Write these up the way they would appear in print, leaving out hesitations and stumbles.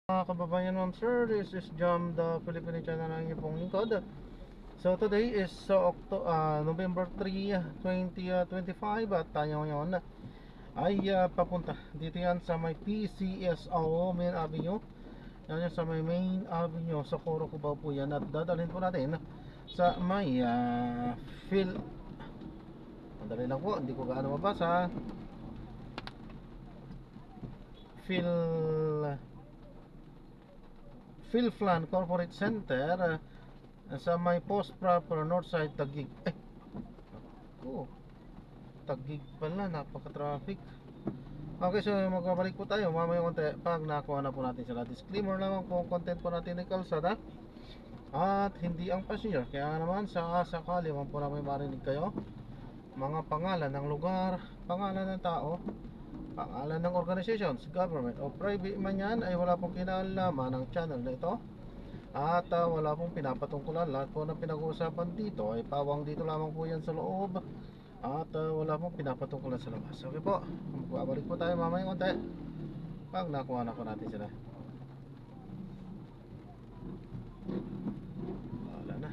Mga kababayan, ma'am sir, this is Jam, the Filipino channel ng inyong pong lingkod. So today is November 3, 2025 at tayo ngayon ay papunta dito yan sa may PCSO Main Avenue. Yan sa may Main Avenue sa Coro, Cubao po yan, at dadalhin po natin sa may Madali lang po, hindi ko gaano mabasa. Philflan Corporate Center sa may Post Proper Northside Taguig. Taguig pala, napaka-traffic. Okay, so magbabalik po tayo mamaya konti pag nakuha na po natin sila. Disclaimer lamang po, ang content po natin ay kalsada at hindi ang passenger. Kaya naman sa sakali man po na may marinig kayo, mga pangalan ng lugar, pangalan ng tao, pangalan ng organizations, government o private man yan, ay wala pong kinalaman ng channel na ito. At wala pong pinapatungkulan. Lahat po ng pinag-uusapan dito ay pawang dito lamang po yan sa loob. At wala pong pinapatungkulan sa labas. Okay po, babalik po tayo mamaya konti pag nakuha na po natin sila. Wala na.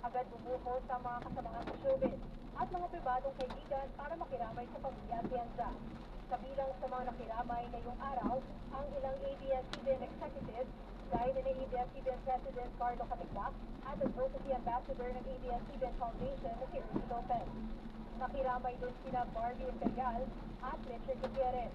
Agad bumuho sa mga kasamahan sa showbiz at mga pribadong kaibigan para makiramay sa pamilya at piyansa. Kabilang sa mga nakiramay ngayong araw, ang ilang ABS-CBN executives, gaya ni ABS-CBN President Carlo Catiglac at Advocacy Ambassador ng ABS-CBN Foundation na si Ernie Lopez. Nakiramay din sina Barbie Imperial at Richard Gutierrez.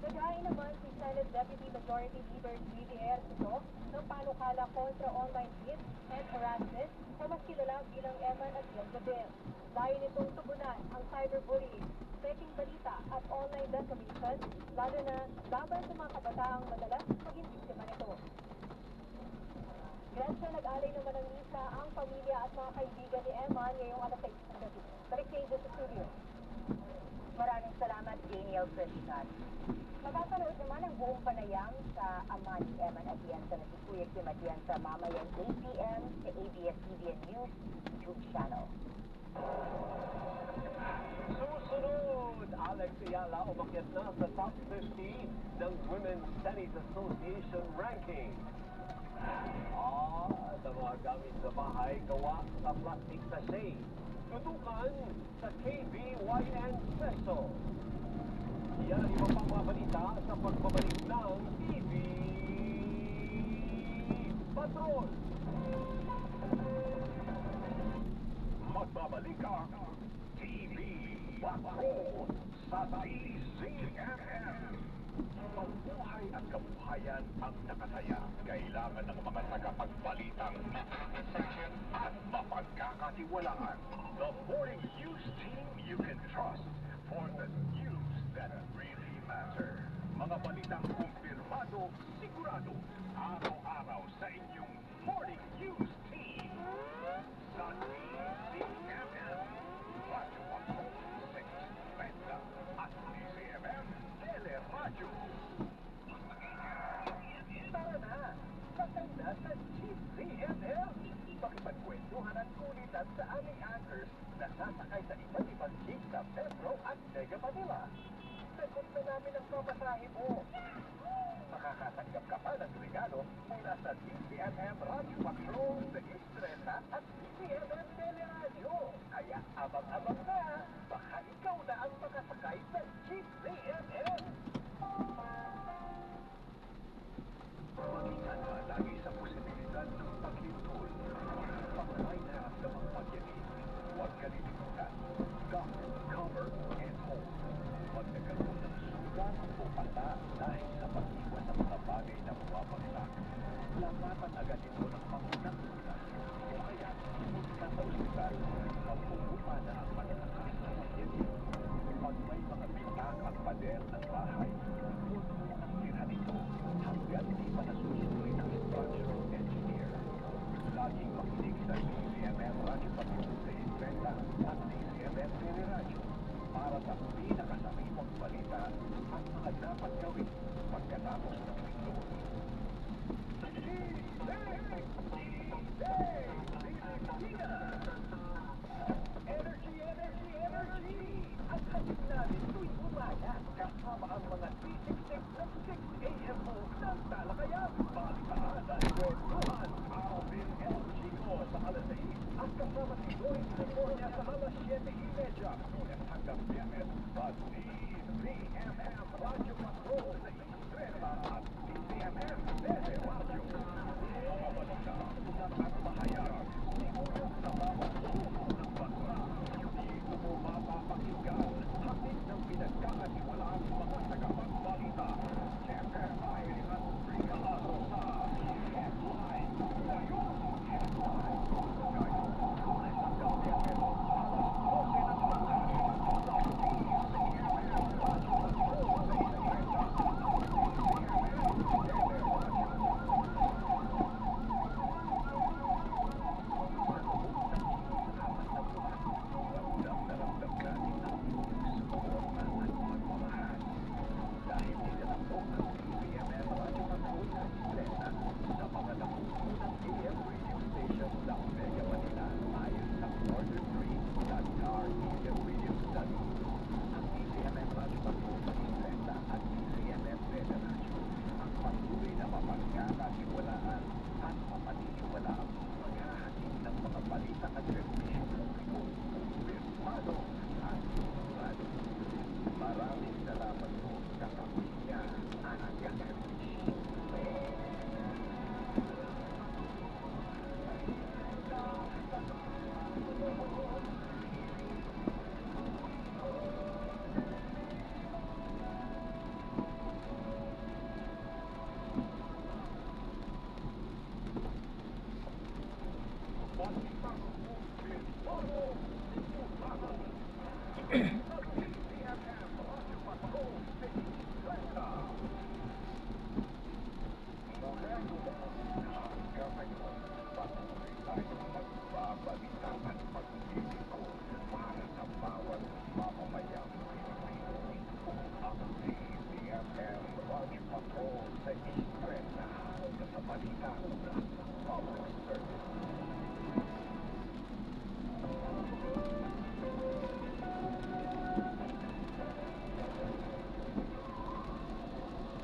Naghain naman si Senate Deputy Majority Leader Luis Ejercito ng panukala kontra online hate and harassment o mas kilala bilang Eman at Bianca Bill. Dahil nitong tugunan ang cyberbullying, peking balita at online defamation, lalo na laban sa mga kabataang madalas maging biktima nito. Gretchen, nag-alay naman ng misa ang pamilya at mga kaibigan ni Eman ngayong alas 6 ng gabi. Balik kayo sa studio. Maraming salamat, Daniel Christian. Magkakanood naman ang buong panayam sa ama ni Eman Atienza na si Kuya Kim Atienza mamayang 8 p.m. sa ABS-CBN News YouTube channel. Susunod, Alex Ayala umakyat na sa top 50 ng Women's Tennis Association ranking. Sa mga gamit sa bahay gawa sa plastic sachet. Tutukan sa KBYN Special. Yan ang iba pang mga balita sa pagbabalik ng TV Patrol. Magbabalik ang TV Patrol sa TCMM. Mabuhay at kabuhayan ang nakasaya. Kailangan ng mga tagapagbalitang at mapagkakatiwalaan. The morning news team you can trust for the news that really matter. Mga balitang kumpirmado, sigurado, araw-araw sa inyong morning news team. Sa TCMM, Radyo Patrol 6.30 at TCMM Teleradyo. Tara na! Maganda sa TCMM! Pakipagkwentuhan at kulitan sa aming anchors na sasakay sa iba't ibang jeep sa Metro at Mega Manila. Sagot na namin ang pamasahe mo. Makakatanggap ka pa ng regalo mula sa TCMM Radio Patrol sa Estrella at TCMM Teleradyo. Kaya abang-abang na, baka ikaw na ang makasakay sa TCMM. Makita na lagi sa posibilidad ng paglintol. Pangay na sa mga pagyanin. Huwag kalilimutan. Government, cover, and hold. Huwag nagkaroon ng sugat o pata dahil sa pag-iwas sa mga bagay na bumabagsak. Lapatan agad ito ng pangunang lunas. O kaya alas 7:30, Lunes hanggang Biyernes, pa-DZMM Radyo Patrol sa Istrela at DZMM Dede Radio. Mga balita, ugat at bahayag, sigurot sa bawat sulok ng bansa. Dito mo mapapakinggan, hatid ng pinagkakatiwalaang mga tagapagbalita. TMI at Brigado sa Headline. Ngayon, Headline. Ngayon, Lunes hanggang Biyernes, alas 12 ng tanghali sa DZMM Radyo Patrol sa Istrela at DZMM Dede Radio. Maraming salamat po sa kapatid Anak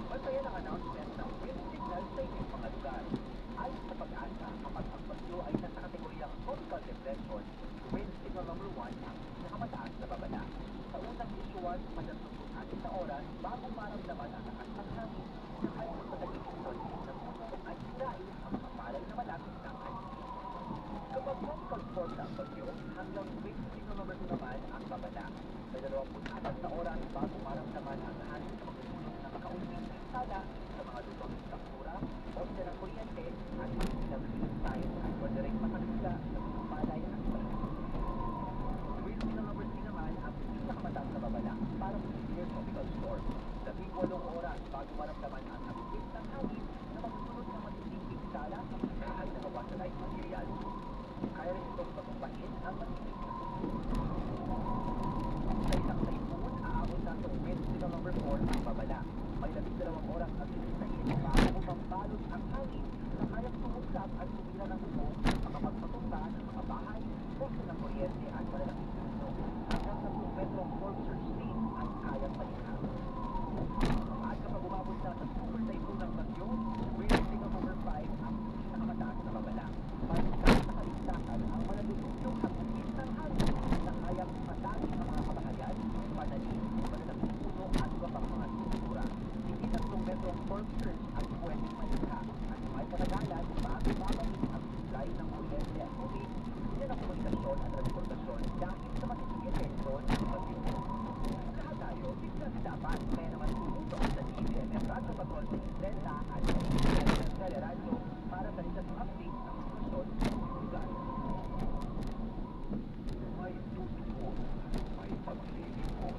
Masaya ng announcement ng wind signal sa inyong mga lugar. Ayon sa pag-asa, kapag ang bagyo ay nasa kategoryang tropical depression, wind signal number 1 ang pinakamataas na babala. Sa unang visual, matatutun atin sa oras bago maramdaman ang lakas ng hangin na ayon sa naging sitwasyon ng puno ay hirain ang mga palay na malapit ng hangin. Kapag tropical storm na ang bagyo, hanggang wind signal number 2 naman ang babala. May 24 na oras bago maramdaman ang hangin sa magdudulot na makaunting sala sa mga lutong struktura, poste ng kuryente at mga tayo at madaling matalula sa mga palay at balat. Wind signal number 3 naman ang pinakamataas na babala para sa severe tropical storm. 18 oras bago maramdaman ang hagupit ng hangin na magdudulot ng matinding pinsala sa mga bahay na gawa sa light material. Kaya rin itong pagpapain ang matinding sa isang typhoon, aabot na sa wind signal number 4 ang babala. May 12 oras at sinipin bago mapambalot ang hangin na kayang tumugtap at tumira ng bubong, makapagpatumba ng mga bahay, poste ng kuryente at malalaking puno. Hanggang 10 metrong storm surge speed ang kayang palinhan. At kapag umabot na sa super typhoon ng bagyo, wind signal number 5 ang pinakamataas na babala. Maligtas sa kaligtasan ang malulungyong hagupit ng hangin na kayang matangin ang mga kabahayan, pananim, malalaking puno at iba pang mga struktura. Hindi 3 metrong storm surge ang pwedeng malikha at may katagalan bago babalik ang supply ng kuryente at tubig, yan ang komunikasyon at transportasyon dahil sa matinding epekto ng bagyo. Lahat tayo, biglas dapat kaya naman tumuto sa DZMM Radyo Patrol sa Istrela at sa DZMM Dede Radio para sa isang update ng sitwasyon sa inyong lugar. May tubig, may paglilingkod,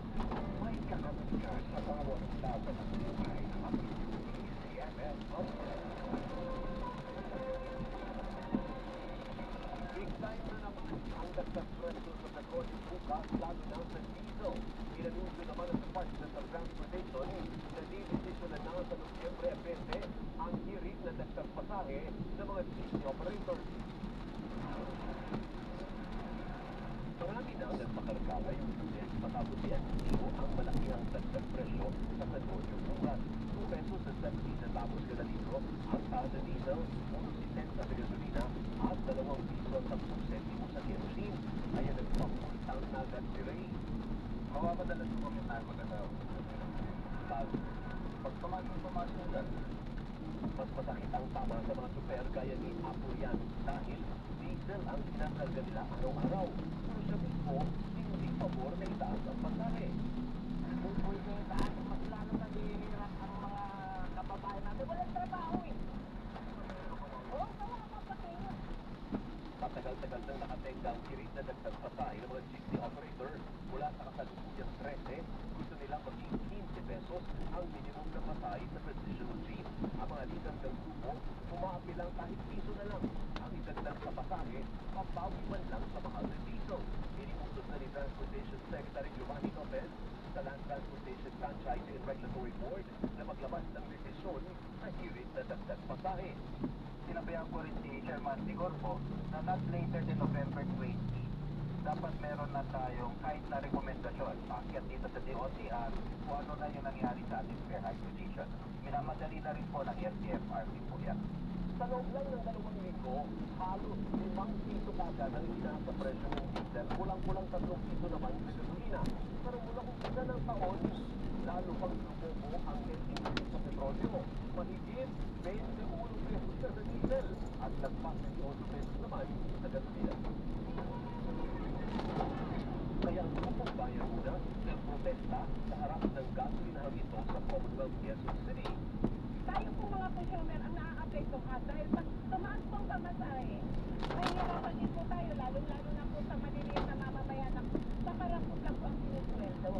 may kakabika sa bawat laban ng buhay ang DZMM Update. Big time na naman ang dagdag presyo sa petrol bukas, lalo na sa diesel. Inanunsyo naman ang Department of Transportation na didesisyonan na sa Nobyembre 20 ang hirit na dagdag pasahe ng mga jeepney operators. Marami na ang nagpakarkala yung business matapos i-anuncio ang malaking dagdag presyo sa petrol bukas. 2 pesos sa 70 centavos kada litro ang sa diesel, 1.70 sa gasolina at 2 piso at 10 centimo sa kerosene. Kaya nagpapultang madalas ko kami tayo mag-asawa. Pag pumasok mas masakit ang tama sa mga super gaya ni Apoyan dahil diesel ang kinakarga nila araw-araw. Pero siya mismo, hindi pabor na itaas ang pasahe. Kung pwede itaas, mas lalo naghihirap ang mga kababayan natin. Walang trabaho eh. Oo, wala ka patingin. Matagal-tagal nang nakatenga ang tirik na dagdag pasahe ng mga jeepney operator mula sa kasalukuyang 13, gusto nila maging 15 pesos ang minimum na pasahe sa traditional jeep. Ang mga lider ng grupo, umaapi lang kahit piso na lang. Ang idagdag sa pasahe, pampawi man lang sa mahal ng diesel. Iniutos na ni Transportation Secretary Giovanni Lopez sa Land Transportation Franchising and Regulatory Board na maglabas ng desisyon sa hirit na dagdag pasahe. Sinabihan ko rin si Chairman Sigorpo na not later than November 20, dapat meron na tayong kahit na rekomendasyon paakyat dito sa DOTR kung ano na yung nangyari sa ating fair acquisition. Minamadali na rin po ng LTFRB po yan. Sa loob lang ng 2 linggo, halos 5 piso kagad ang itaas sa presyo ng diesel. Kulang-kulang 3 piso naman sa gasolina. Pero mula umpisa ng taon, lalo pang lumobo ang net increase sa petrolyo. Mahigit 21 pesos na sa diesel at nagpas 18 pesos naman sa gasolina. Kaya ang grupong bayan muna nagprotesta sa harap ng gasolinahan ito sa Commonwealth Quezon City. Tayo po mga consumer ang nakaka-apektuhan dahil pag tumaas pong pamasahe, mahihirapan din po tayo, lalo-lalo na po sa maliliit na mamamayan na sa parapot lang po ang sinusweldo.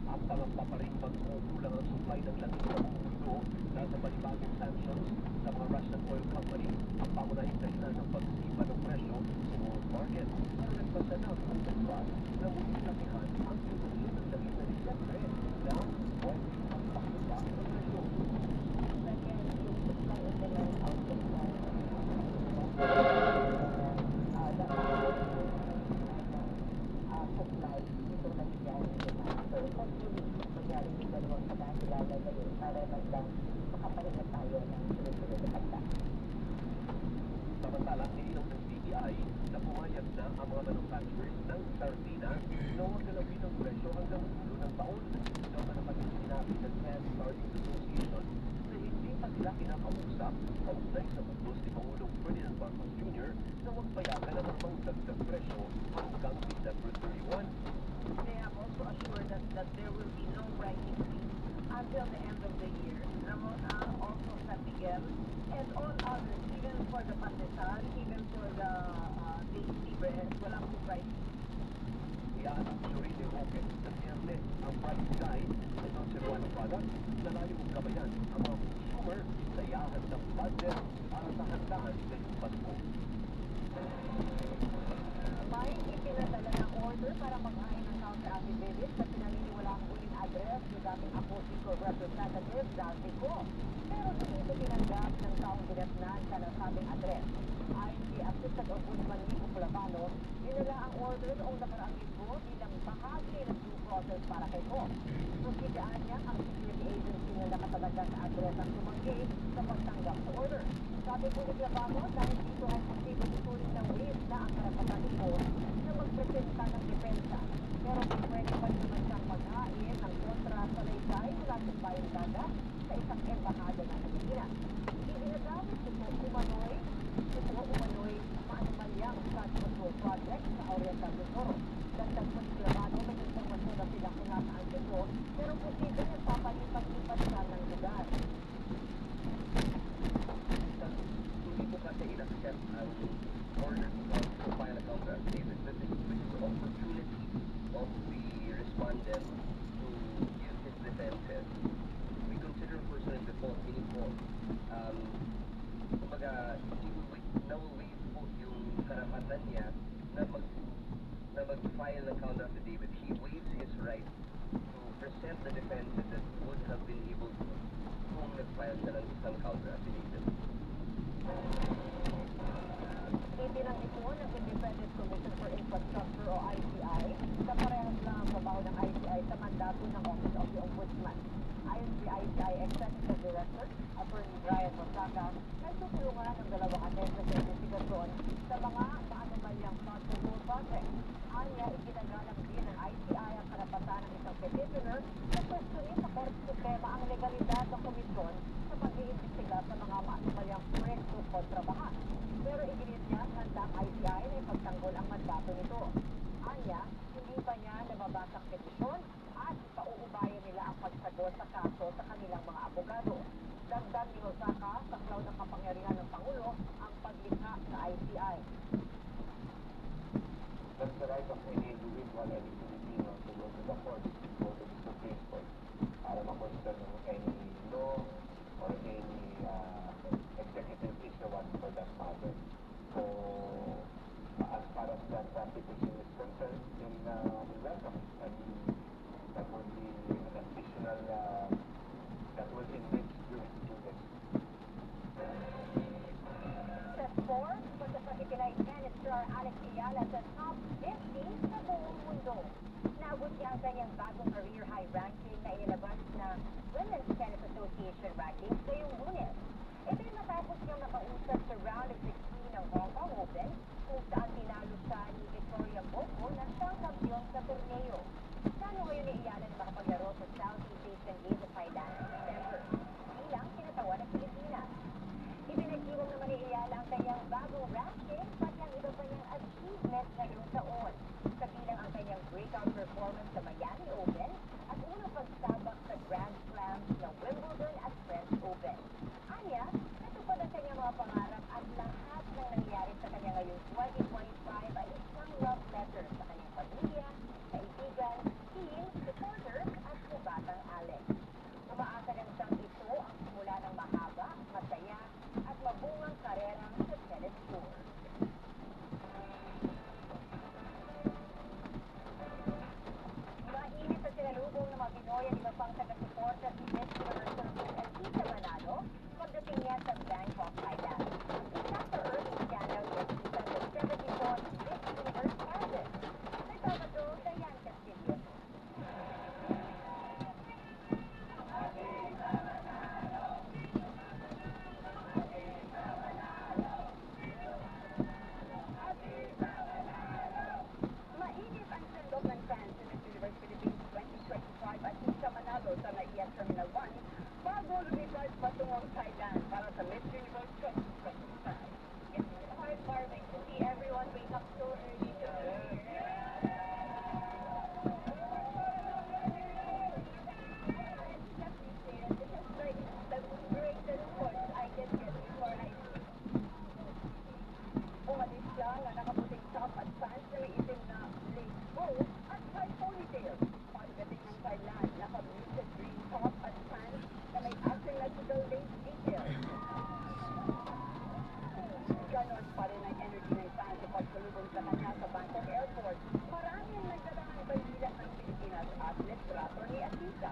Ang pangamba pa rin magkukulang ang supply ng langis sa buong mundo dahil sa panibagong sanctions sa mga Russian oil company ang pamunahing dahilan ng pagsipa ng presyo sa world market. Pero nagpasa na ang OPEC+ na muling lakihan ang pituloy ng langis na Disyembre na huwag magpakita ng presyo. Samantala, nilinaw ng BPI na pumayag na ang mga manufacturers ng sardina na huwag galawin ang presyo hanggang dulo ng taon. Ito ang naman yung sinabi ng Canned Sardines Association na hindi pa sila kinakausap kaugnay sa utos ni Pangulong Ferdinand Marcos Jr. na huwag payagan ang mga dagdag presyo hanggang December 31. They have also assured us that there will be no price increase until the end of the year. Also sa Miguel and all others, even for the pandesal, even for the daily bread, walang po price increase. Iaanunsyo rin ni Roque sa Biyernes ang price guide sa Dolce Gabbana products na layong gabayan ang mga consumer sa iyahan ng budget para sa handaan ngayong Pasko. May ipinadala ng order para maghain ng counter affidavit sa pinaniniwalaang uling address ni dating Apostolic Representative Dante Co. Pero hindi ito tinanggap ng taong dinatnan sa nasabing address. Ayon kay Assistant Ombudsman Nico Pulavano, dinala ang order noong nakaraang linggo bilang bahagi ng due process para kay Co. Susigaan niya ang security agency na nakatalaga sa address ang tumanggi sa pagtanggap sa order. Sabi po ni Pulavano, dahil dito ay posibleng ituloy ng wait na ang karapatan ni Co na magpresenta ng depensa. Pero kung pwede pa naman siyang maghain ng kontra sa laysay mula sa Bayang Dagat sa isang embahada ng Pilipinas. Ibinagamit ito umano'y maanumalyang flood control project sa Oriental Mindoro. Dagdag po ni Pulavano, may informasyon na sila kung nasaan ito, pero posible nagpapalipat-lipat siya ng lugar. Hindi po kasi in-accept ang order to file a counter affidavit. This is the opportunity of the respondent to use his defenses. We consider a person in default, meaning po, kumbaga, na-waive po yung karapatan niya na mag-file ng counter affidavit. He waives his right to present the defenses that would have been able to kung nag-file siya ng isang counter affidavit. Ibinanggit po ng Independent Commission for Infrastructure o ICI na parehas lang ang trabaho ng ICI sa mandato ng Office of the Ombudsman. Ayon si ICI Executive Director, Attorney Brian Mosaka, nagtutulungan ng dalawang ahensya sa investigasyon sa mga maanumalyang flood control project. Anya, iginagalang din ng ICI ang karapatan ICI. That's the right of any individual, any Filipino to go to the court, go to the Supreme Court, para ma-question any law or any executive issuance for that matter. So, as far as that petition is concerned, then we welcome it. And that will be an additional, that will enrich jurisprudence. Step 4, pagkasakikilay ni Sir Alex Ayala sa top 50 sa buong mundo. Naabot niya ang kanyang bagong career high ranking na inilabas na Women's Tennis Association rankings ngayong Lunes. Ito yung matapos niyang makausap sa round of 16 ng Hong Kong Open kung saan tinalo siya ni Victoria Boko na siyang kampiyon sa torneo. Plano ngayon ni Ayala na makapaglaro sa Southeast Asian Games sa Thailand sa September. Bilang kinatawan ng Pilipinas. Ibinagdiwang naman ni Ayala ang kanyang bagong ranking pati ang iba pa niyang achievements ngayong taon. Kabilang ang kanyang breakout performance sa Miami Open at unang pagsabak sa Grand Slams ng Wimbledon at French Open. Anya, natupad ang kanyang mga pangarap at lahat ng nangyari sa kanya ngayong 2025 ay isang love letter sa kanyang pamilya, kaibigan, team, supporters at sa batang Alex. Umaasa rin siyang ito ang simula ng mahaba, masaya at mabungang karera sa tennis tour. Mainit sa sinalubong ng mga Pinoy at iba pang taga-suporta si Miss Universe Philippines Elisa Manalo pagdating niya sa Bangkok, Thailand. Isa sa early scandal ni Elisa sa 74th Miss Universe pageant. Nagbabato Diane Castillo. Mainit ang sendok ng fans sa Miss Universe Philippines 2025 at Lisa Manalo sa Naiya Terminal 1 bago lumipad patungong Thailand para sa Miss Universe 2025. It's heartwarming to see everyone wake up so early to umalis siya na nakaputing top at pants na may itim na lace bow at high ponytail. Pagdating ng Thailand, naka-muted green top at pants na may asymmetrical lace detail. Ganon pa rin ang energy ng fans sa pagsalubong sa kanya sa Bangkok Airport. Marami ang nagdala ng bandila ng Pilipinas at litrato ni Atisa.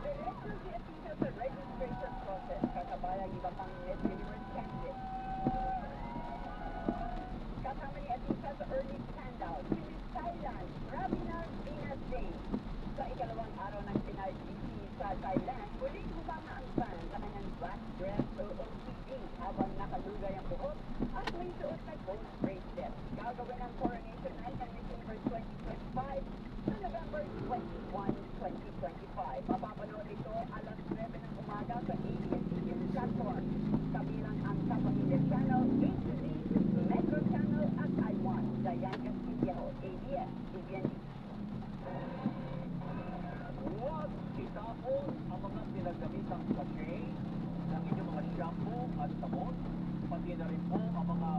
Diretso si Atisa sa registration process kasabay ang iba pang Miss Universe candidates. Kasama ni Atisa sa early standout si Miss Thailand, Ravina Dinasday. Sa ikalawang araw ng PNRGC sa Thailand, muling humama ang fan sa kanyang black dress o OTD habang nakalugay ang buhok at may suot na gold bracelet. Gagawin ang coronation night ng Miss Universe 2025 sa November 21, 2025. Mapapanood ito alas 9 ng umaga sa ABS-CBN platform. Kabilang ang Kapamilya Channel, A2Z, Metro Channel at I1. Diane Castillo, ABS-CBN. Huwag itapon ang mga pinagamitang sachet ng inyong mga shampoo at sabon, pati na rin po ang mga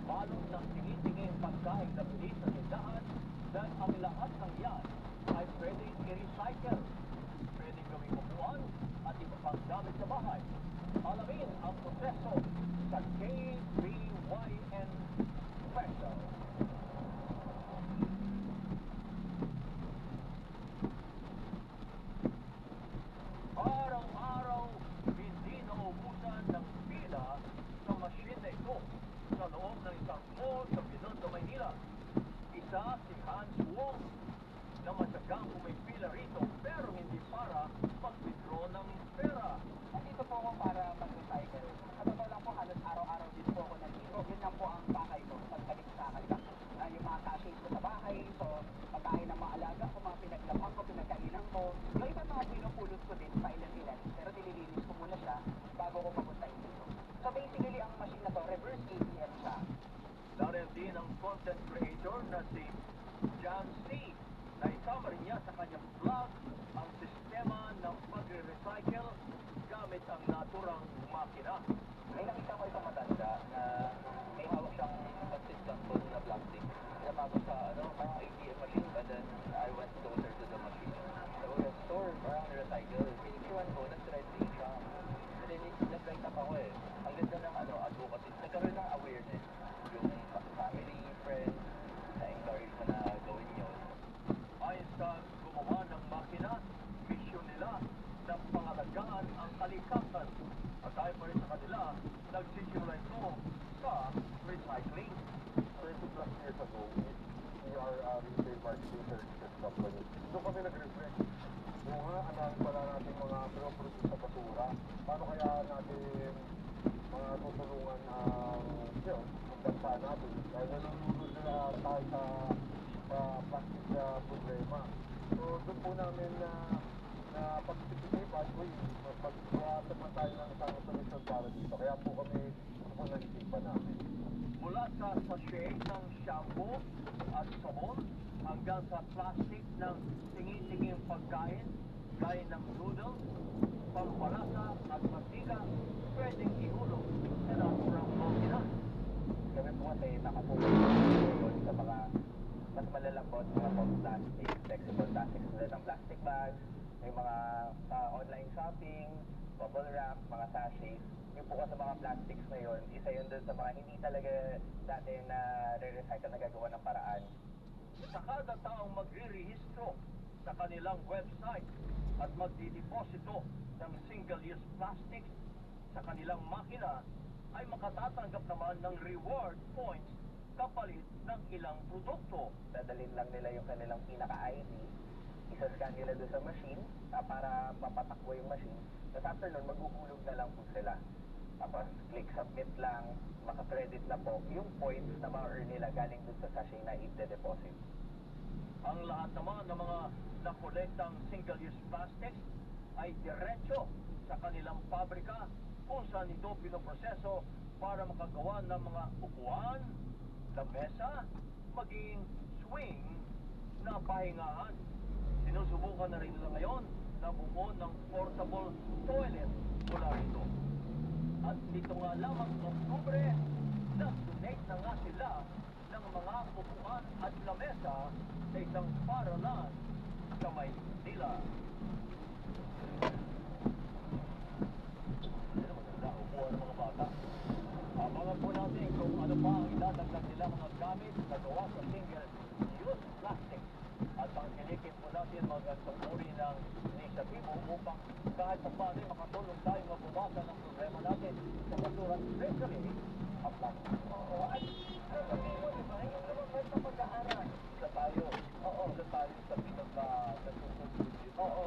balot ng tingin-tingin pagkain na bili sa tindahan dahil ang lahat ng yan ay pwedeng i-recycle, pwedeng gawing upuan at iba pang gamit sa bahay. Alamin ang proseso sa KBYN Special. Araw-araw, hindi naubusan ng pila sa machine na ito sa loob ng isang mall sa Binondo, Maynila. Isa si Hans Wong na matyagang pumipila rito pero hindi para mag-withdraw ng pera. Nandito po ako para mag-recycle. Sa totoo lang po, halos araw-araw din po ako nandito. Yun lang po ang pakay ko. Pagdating sa akin. ng naturang makina. May nakita ko isang matanda na may hawak siyang consistent full na plastic. Pinapagod sa parang ATM machine, but then I went closer to the machine. So, the store, parang recycle. Pinitiwan ko, nag-trending siya. And then, nag-light up ako eh. Ang ganda ng advocacy. Nagkaroon ng awareness. Yung family, friends, na-encourage mo na gawin yun. Ayon sa gumawa ng makina, misyon nila na pangalagaan ang kalikasan. At tayo pa rin sa kanila, nagsisimula ito sa recycling. 30 plus years ago, we are a retail marketing services company. Doon kami nag-reflect. Kung nga, anahin pala natin mga produce sa basura. Paano kaya natin mga tutulungan ang bansa natin? Dahil nalulunod na tayo sa plastic na problema. So doon po namin na pag-isipan, pag-iwasan tayo ng isang solusyon para dito. Kaya po kami nag-isipan namin. Mula sa sachet ng shampoo at sabon hanggang sa plastic ng tingi-tinging pagkain, gaya ng noodles, pampalasa at mantika, pwedeng ihulog sa naturang makina. Kami po kasi nakapokus ngayon sa mga mas malalambot, mga pop plastic, flexible plastics tulad ng plastic bags, may mga online shopping, bubble wrap, mga sachets. Yung po sa mga plastics na yun, isa yun dun sa mga hindi talaga dati na re-recycle na gagawa ng paraan. Sa kada taong magre-rehistro sa kanilang website at magdideposito ng single-use plastics sa kanilang makina, ay makatatanggap naman ng reward points kapalit ng ilang produkto. Dadalhin lang nila yung kanilang pinaka-ID, isa-scan nila doon sa machine para mapatakbo yung machine. Tapos after nun, maghuhulog na lang po sila. Tapos click submit lang, maka-credit na po yung points na ma-earn nila galing doon sa sachet na i-deposit. Ang lahat naman ng mga nakolektang single-use plastics ay diretso sa kanilang pabrika kung saan ito pinoproseso para makagawa ng mga upuan, lamesa, maging swing na pahingahan. Sinusubukan na rin nila ngayon na bumuo ng portable toilet mula rito. At dito nga lamang Oktubre, nag-donate na nga sila ng mga upuan at lamesa sa isang paralan sa Maynila. Ano maganda, upuan ng mga bata. Abangan po natin kung ano pa ang idadagdag nila mga gamit na gawa sa single-use plastic. At pangkilikin po natin mga uri ng inisyatibo upang kahit pa paano makatulong tayo mabuwasan ng problema natin sa basura, especially ang plastic. Oo, at sasabihin mo, di ba, yung lumabas sa pag-aaral. Isa tayo. Oo, isa tayo sa pinag-nasusunod. Oo,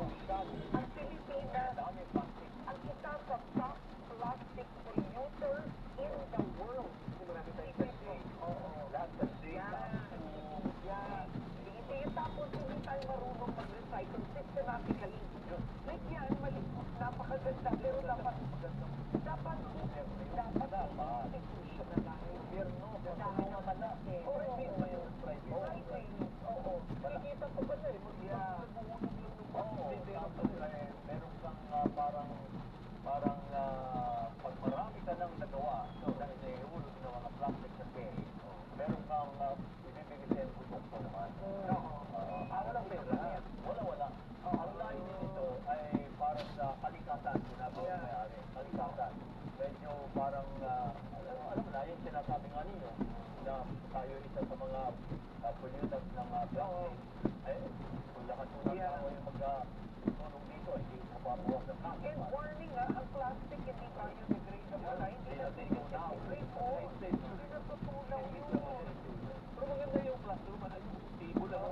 Ang Pilipinas, dami plastic. ang isa sa top plastic polluter in the world. Marami tayong kasi. Oo. Lahat kasi. Yeah. Hindi tapos hindi tayo marunong mag-recycle systematically. Like yan, mali, napakaganda, pero dapat institution na lang. Gobyerno, Dami naman natin. Oo, private. Oo. Kikita ko ba na eh, nagbuhulog lang ng plastic. Meron kang parang pag marami ka nang nagawa dahil nahihulog ng mga plastic sa ferry, meron kang ibibigay sa produkto naman. Walang pera. Wala. Ang line nito ay para sa kalikasan, ginagawa may-ari. Kalikasan. Medyo parang, alam mo na, yung sinasabi nga ninyo, na tayo isa sa mga pollutants ng plastic. Kung lahat po ng tao yung magtulong dito, hindi mapabuwag ng plastic. And warning ang plastic hindi biodegradable. Hindi na degrade o hindi natutunaw yun. Pero maganda yung plastic, yung tibo lang.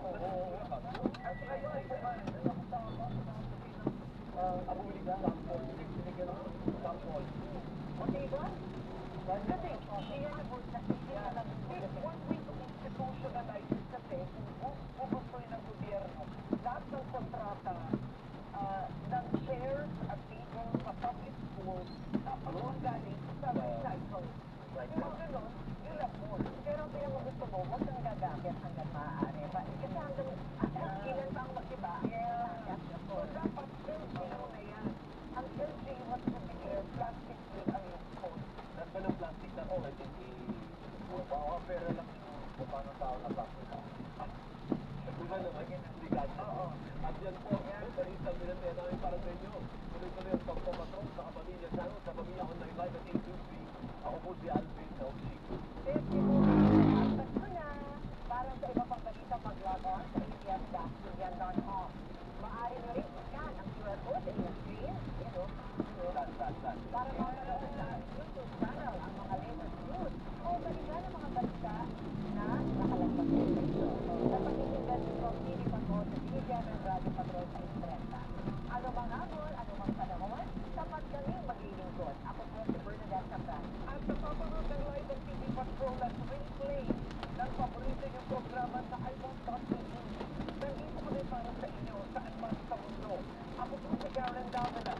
Bumili ka sample, binigyan ng sample. Diba? Kasi, once we institutionalize it kasi, kung gustuin ng gobyerno, lahat ng kontrata ng shares at tables sa public schools, dapat galing sa recycle. Pero gano'n, you'll have more. Pero ang pinakagusto mo, huwag kang gagamit hanggang maaari. Kasi hanggang ilan pa ang makiba? So dapat LGU na yan. Ang LGU mas matigil kalsada. Para mapanood sa YouTube channel ang mga latest news o balikan ang mga balita na nakalagpas sa ito. Sa pag-iingat ng TV Patrol sa Media ng Radio Patrol sa Estrella. Ano mang hamon, ano mang panahon, sapat kaming maglilingkod. Ako po si Bernadette Capran. At napapanood ng live ang TV Patrol at replay ng paborito niyong programa sa iPhone.tv. Nandito ko rin para sa inyo saan man sa mundo. Ako po si Karen Davila.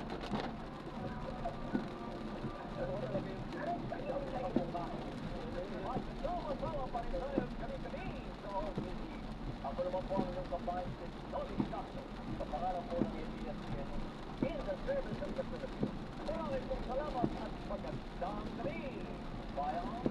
Ako naman po ang inyong kabayan si Tony Castro sa pangalan po ng ABS-CBN in the service of the Philippines. Maraming pong salamat at magandang gabi. Bye all.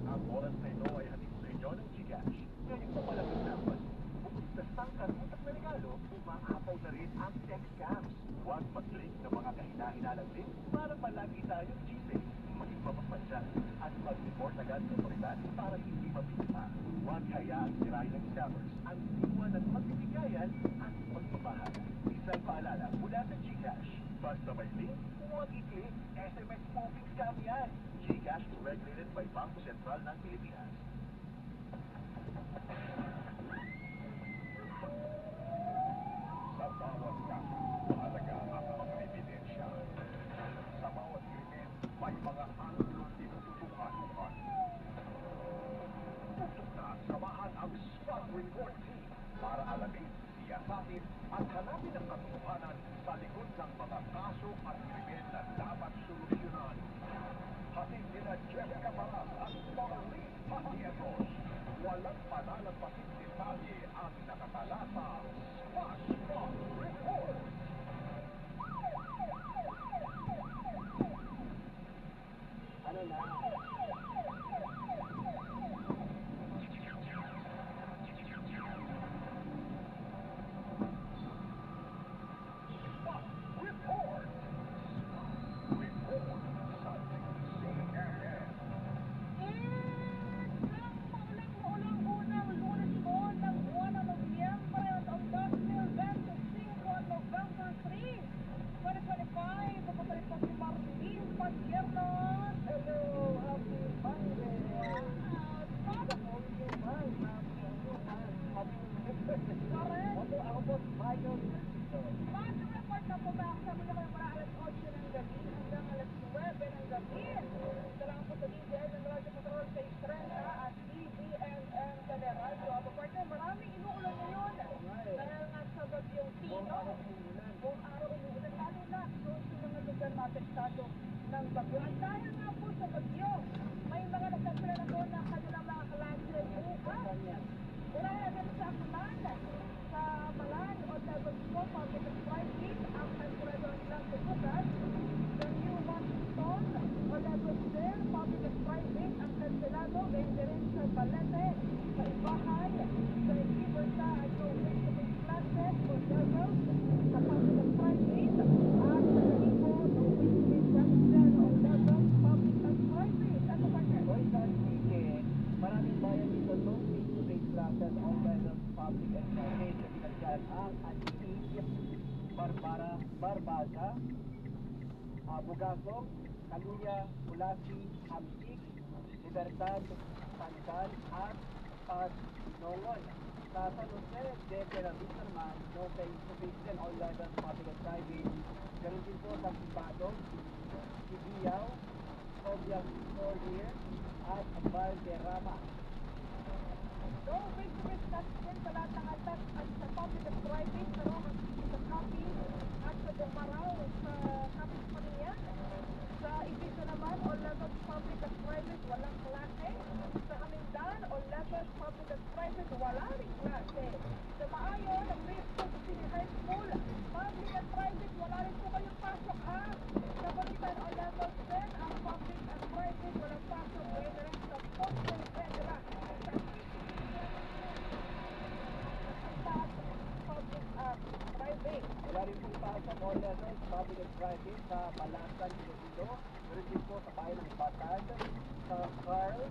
Ang oras na ito ay hatid sa inyo ng Gcash. Ngayon po malapit na ang Pasko. Bukod sa sangkatutak na regalo, umaapaw na rin ang tech scams. Huwag mag-click ng mga kahina-hinalang link para palagi tayong G-Safe, maging mapapasya at mag-report agad sa otoridad para hindi mabiktima. Huwag hayaang sirain ng scammers ang diwa ng magbibigayan at pagpapahala. Isang paalala mula sa Gcash. Basta may link, huwag i-click. SMS spoofing scam yan. Gcash is regulated by Bangko Sentral ng Pilipinas. Sa bawat kaso, mahalaga ang mga ebidensya. Sa bawat krimen, may mga anglong tinututukan. Tutok na samahan ang Spot Report Team para alamin, siyasatin at hanapin ang katotohanan sa likod ng mga kaso at krimen na dapat solusyonan. Hatid nila Jessica Paras at Pauline Patietos. Walang panalampasing detalye ang nakatala sa Spot Report. Ano na? Report! Report sa CNN. Maulang unang Lunes po ng buwan ng Nobyembre taong 2025, November 3, 2025. Papasalit po si Martin Padierno. Hello, happy Monday. Sana po yung Ako po si Michael. Bago report na po ba? Kasama niyo kayo para alas 8 ng gabi hanggang alas 9 ng gabi. Salamat po sa DBN ng Radyo Patrol sa Estrella at DBNM Teleradyo. Partner, maraming inuulan ngayon. Dahil nga sa bagyong Tino. Buong araw umuulan lalo na doon sa mga lugar na apektado ng bagyo. At dahil nga po sa bagyo, may mga nagsansila na doon na kanilang mga kalansin bukas. Wala agad sa Aklan, sa Malan o Level 4 Public and Private, ang nagkurado nilang bukas. Sa New Washington o Level 10 Public and Private, ang kansilado, ganyan rin sa Balete, sa Ibahay, sa Libertad, at sa face-to-face classes o levels, sa Public and Private. Barbasa, Bugasong, Kaluya, Ulasi, Hamsik, Libertad, Tangal, at Pagnongon. Sa San Jose de Peravista naman, no face-to-face din all levels public and private. Ganun din po sa Sibadog, Sibiyaw, Sobiang Cordier, at Valderrama. No face-to-face class din sa lahat ng atas at sa public at private sa Roman sa Copy at sa Dumaraw sa Kapit Paniyan. Sa Ibiza naman, all levels public at private, walang klase. Sa Kamindan, all levels public at private, wala rin klase. Sa Maayon, ang Bristol City High School, public at private, wala rin po kayong pasok ha. Sa Balitan, all levels din, ang public at private, walang pasok. Ngayon rin sa Ponte Vedra. Public at private. Wala rin po pasok all levels public and private sa Balasan, Iloilo. Ganun din po sa bayan ng Batad, sa Carl,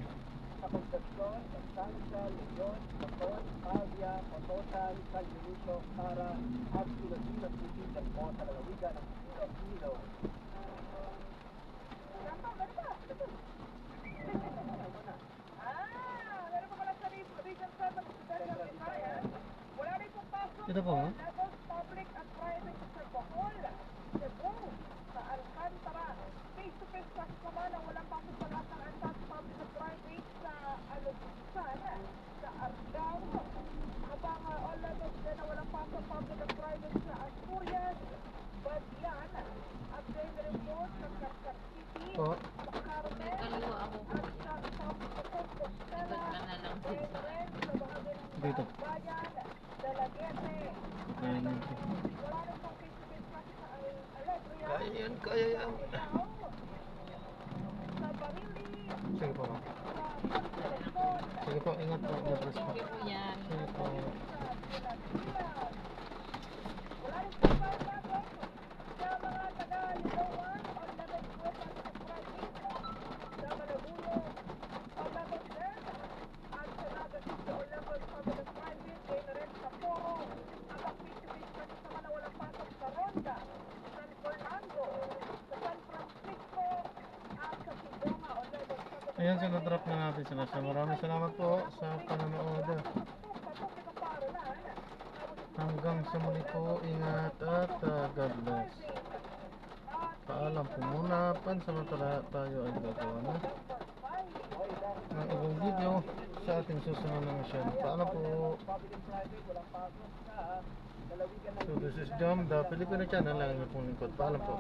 sa Concepcion, sa Sansa, Leon, Poton, Pavia, Potosan, San Dionisio, Sara, at Iloilo City dyan po sa lalawigan ng Iloilo. Meron pa pala sa Region 7 Central Visayas. Wala rin pong pasok. Ito po, ha? Levels public at private sa Bohol, Cebu, sa Alcantara. Face-to-face class naman ang walang pasok sa lahat ng ansas public at private sa Alusan, sa Argao. Habang all levels din na walang pasok public at private sa Asturias, Badian, at then rin po sa Carcar City, Po. sa Carmen, Kaliwa ako. at sa South Compostela, Agad ka na lang. then rin sa bahagi ng Dito. Bayan, Dalaguete, Ayan, at yun. wala rin pong face-to-face class sa Alegria, Kaya yan, kaya yan. Mindanao, sa Barili, Sige po. sa Pantelefon, Sige po, ingat po. God bless po. Thank you po yan. Sige po. sa Pilas. Wala rin pong pasok sa mga taga-Ligawan on level 12 at private, sa Malabulo on level 10, at sa Naga City on level 7 at private, kaya na rin sa Poro, at ang face-to-face kasi sa mga walang pasok sa Ronda, San Fernando, sa San Francisco, at sa Sibonga on level 7 at Ayan, private. sinodrop na natin sila. So, maraming salamat po sa panonood. Hanggang sa muli po, ingat at God bless. Paalam po muna, pansamantala tayo ay gagawa na ng ibang video sa ating susunod na mission. Paalam po. Public and private, walang pasok sa lalawigan ng So this is Jom, the Filipino channel. Lang yung pong lingkod. Paalam po.